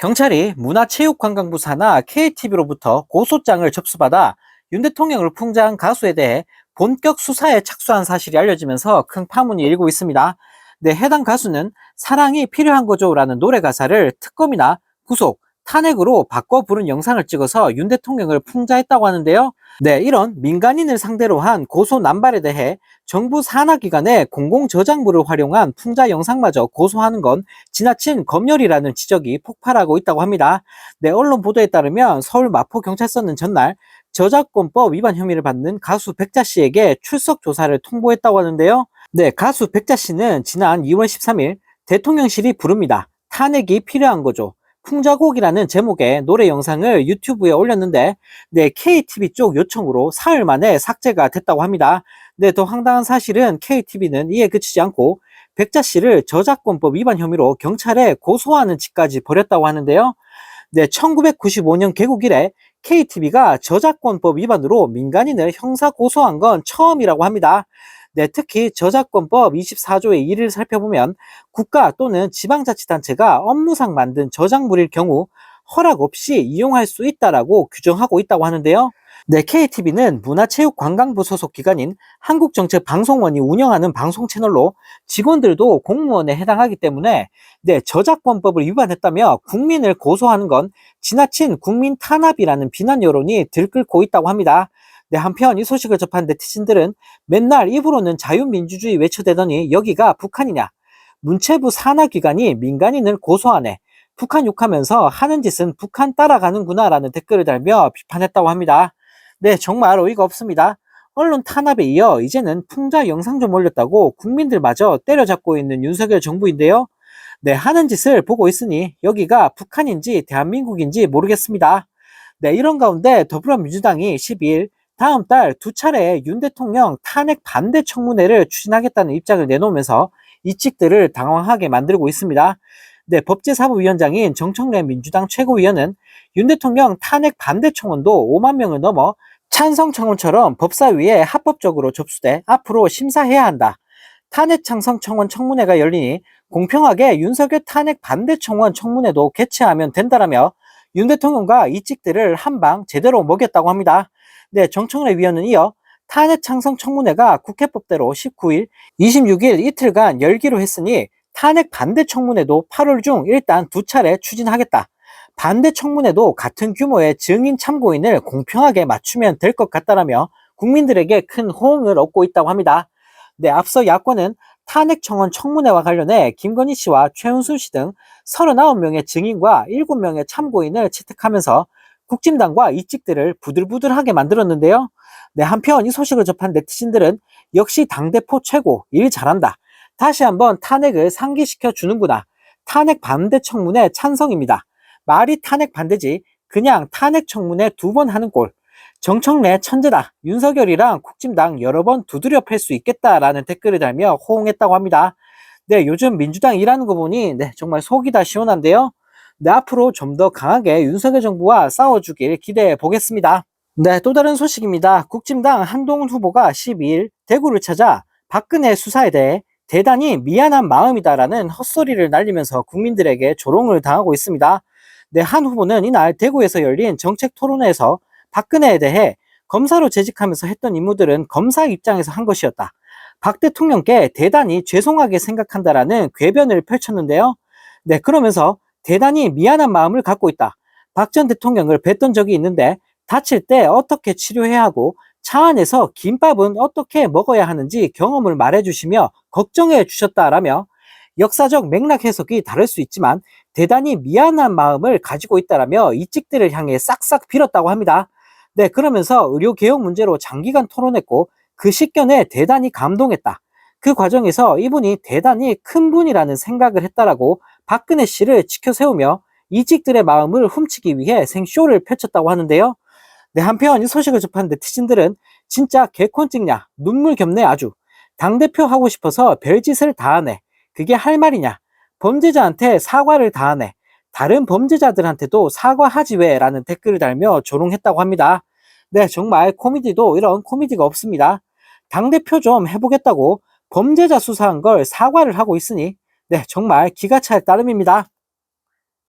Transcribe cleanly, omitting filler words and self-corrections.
경찰이 문화체육관광부 산하 KTV로부터 고소장을 접수받아 윤 대통령을 풍자한 가수에 대해 본격 수사에 착수한 사실이 알려지면서 큰 파문이 일고 있습니다. 네, 해당 가수는 사랑이 필요한 거죠라는 노래 가사를 특검이나 구속, 탄핵으로 바꿔 부른 영상을 찍어서 윤 대통령을 풍자했다고 하는데요. 네, 이런 민간인을 상대로 한 고소 남발에 대해 정부 산하기관의 공공저작물을 활용한 풍자 영상마저 고소하는 건 지나친 검열이라는 지적이 폭발하고 있다고 합니다. 네, 언론 보도에 따르면 서울 마포경찰서는 전날 저작권법 위반 혐의를 받는 가수 백자 씨에게 출석 조사를 통보했다고 하는데요. 네, 가수 백자 씨는 지난 2월 13일 대통령실이 부릅니다. 탄핵이 필요한 거죠. 풍자곡이라는 제목의 노래 영상을 유튜브에 올렸는데, 네, KTV 쪽 요청으로 사흘 만에 삭제가 됐다고 합니다. 네, 더 황당한 사실은 KTV는 이에 그치지 않고 백자 씨를 저작권법 위반 혐의로 경찰에 고소하는 짓까지 벌였다고 하는데요. 네, 1995년 개국 이래 KTV가 저작권법 위반으로 민간인을 형사 고소한 건 처음이라고 합니다. 네, 특히 저작권법 24조의 1을 살펴보면 국가 또는 지방자치단체가 업무상 만든 저작물일 경우 허락 없이 이용할 수 있다라고 규정하고 있다고 하는데요. 네, KTV는 문화체육관광부 소속 기관인 한국정책방송원이 운영하는 방송 채널로 직원들도 공무원에 해당하기 때문에 네, 저작권법을 위반했다며 국민을 고소하는 건 지나친 국민 탄압이라는 비난 여론이 들끓고 있다고 합니다. 네, 한편 이 소식을 접한 네티즌들은 맨날 입으로는 자유민주주의 외쳐대더니 여기가 북한이냐? 문체부 산하기관이 민간인을 고소하네. 북한 욕하면서 하는 짓은 북한 따라가는구나 라는 댓글을 달며 비판했다고 합니다. 네, 정말 어이가 없습니다. 언론 탄압에 이어 이제는 풍자 영상 좀 올렸다고 국민들마저 때려잡고 있는 윤석열 정부인데요. 네, 하는 짓을 보고 있으니 여기가 북한인지 대한민국인지 모르겠습니다. 네, 이런 가운데 더불어민주당이 12일 다음 달 두 차례 윤 대통령 탄핵 반대 청문회를 추진하겠다는 입장을 내놓으면서 이직들을 당황하게 만들고 있습니다. 네, 법제사무위원장인 정청래 민주당 최고위원은 윤 대통령 탄핵 반대 청원도 5만 명을 넘어 찬성 청원처럼 법사위에 합법적으로 접수돼 앞으로 심사해야 한다. 탄핵 찬성 청원 청문회가 열리니 공평하게 윤석열 탄핵 반대 청원 청문회도 개최하면 된다라며 윤 대통령과 이직들을 한방 제대로 먹였다고 합니다. 네, 정청래 위원은 이어 탄핵 찬성 청문회가 국회법대로 19일, 26일 이틀간 열기로 했으니 탄핵 반대 청문회도 8월 중 일단 두 차례 추진하겠다. 반대 청문회도 같은 규모의 증인 참고인을 공평하게 맞추면 될 것 같다라며 국민들에게 큰 호응을 얻고 있다고 합니다. 네, 앞서 야권은 탄핵 청원 청문회와 관련해 김건희 씨와 최은순 씨 등 39명의 증인과 7명의 참고인을 채택하면서 국진당과 이직들을 부들부들하게 만들었는데요. 네, 한편 이 소식을 접한 네티즌들은 역시 당대표 최고, 일 잘한다. 다시 한번 탄핵을 상기시켜 주는구나. 탄핵 반대 청문회 찬성입니다. 말이 탄핵 반대지 그냥 탄핵 청문회 2번 하는 꼴. 정청래 천재다. 윤석열이랑 국진당 여러 번 두드려 팰 수 있겠다라는 댓글을 달며 호응했다고 합니다. 네, 요즘 민주당 일하는 거 보니 네, 정말 속이 다 시원한데요. 네, 앞으로 좀 더 강하게 윤석열 정부와 싸워주길 기대해 보겠습니다. 네, 또 다른 소식입니다. 국진당 한동훈 후보가 12일 대구를 찾아 박근혜 수사에 대해 대단히 미안한 마음이다라는 헛소리를 날리면서 국민들에게 조롱을 당하고 있습니다. 네, 한 후보는 이날 대구에서 열린 정책 토론회에서 박근혜에 대해 검사로 재직하면서 했던 임무들은 검사 입장에서 한 것이었다. 박 대통령께 대단히 죄송하게 생각한다라는 궤변을 펼쳤는데요. 네, 그러면서 대단히 미안한 마음을 갖고 있다. 박 전 대통령을 뵀던 적이 있는데 다칠 때 어떻게 치료해야 하고 차 안에서 김밥은 어떻게 먹어야 하는지 경험을 말해주시며 걱정해 주셨다라며 역사적 맥락 해석이 다를 수 있지만 대단히 미안한 마음을 가지고 있다라며 이직들을 향해 싹싹 빌었다고 합니다. 네, 그러면서 의료개혁 문제로 장기간 토론했고 그 식견에 대단히 감동했다. 그 과정에서 이분이 대단히 큰 분이라는 생각을 했다라고 박근혜 씨를 치켜세우며 이직들의 마음을 훔치기 위해 생쇼를 펼쳤다고 하는데요. 네, 한편 이 소식을 접한 네티즌들은 진짜 개콘 찍냐, 눈물 겹네 아주. 당대표 하고 싶어서 별짓을 다 하네. 그게 할 말이냐. 범죄자한테 사과를 다 하네. 다른 범죄자들한테도 사과하지 왜? 라는 댓글을 달며 조롱했다고 합니다. 네, 정말 코미디도 이런 코미디가 없습니다. 당대표 좀 해보겠다고 범죄자 수사한 걸 사과를 하고 있으니 네, 정말 기가 찰 따름입니다.